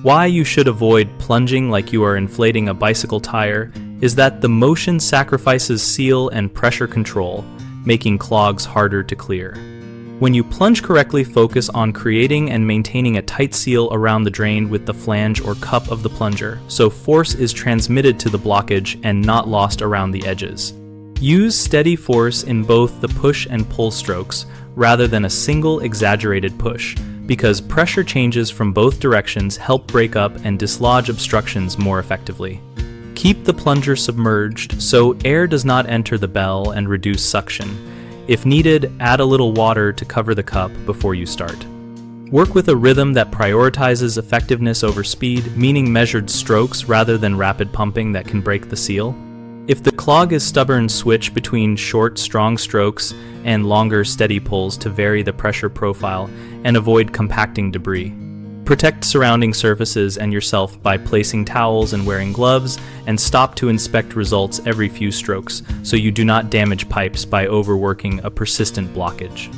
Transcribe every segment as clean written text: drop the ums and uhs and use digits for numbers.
Why you should avoid plunging like you are inflating a bicycle tire is that the motion sacrifices seal and pressure control, making clogs harder to clear. When you plunge correctly, focus on creating and maintaining a tight seal around the drain with the flange or cup of the plunger, so force is transmitted to the blockage and not lost around the edges. Use steady force in both the push and pull strokes, rather than a single exaggerated push, because pressure changes from both directions help break up and dislodge obstructions more effectively. Keep the plunger submerged so air does not enter the bell and reduce suction. If needed, add a little water to cover the cup before you start. Work with a rhythm that prioritizes effectiveness over speed, meaning measured strokes rather than rapid pumping that can break the seal. If the clog is stubborn, switch between short, strong strokes and longer, steady pulls to vary the pressure profile and avoid compacting debris. Protect surrounding surfaces and yourself by placing towels and wearing gloves, and stop to inspect results every few strokes so you do not damage pipes by overworking a persistent blockage.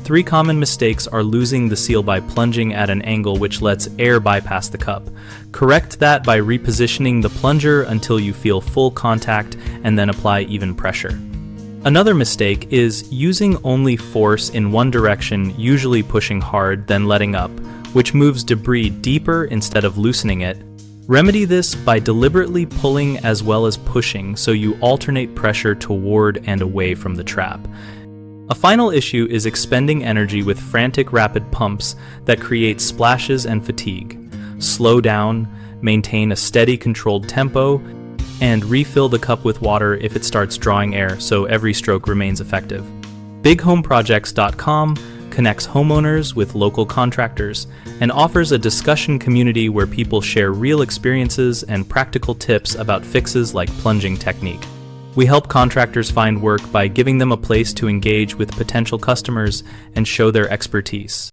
3 common mistakes are losing the seal by plunging at an angle which lets air bypass the cup. Correct that by repositioning the plunger until you feel full contact and then apply even pressure. Another mistake is using only force in one direction, usually pushing hard, then letting up, which moves debris deeper instead of loosening it. Remedy this by deliberately pulling as well as pushing so you alternate pressure toward and away from the trap. A final issue is expending energy with frantic rapid pumps that create splashes and fatigue. Slow down, maintain a steady controlled tempo, and refill the cup with water if it starts drawing air so every stroke remains effective. BigHomeProjects.com connects homeowners with local contractors and offers a discussion community where people share real experiences and practical tips about fixes like plunging technique. We help contractors find work by giving them a place to engage with potential customers and show their expertise.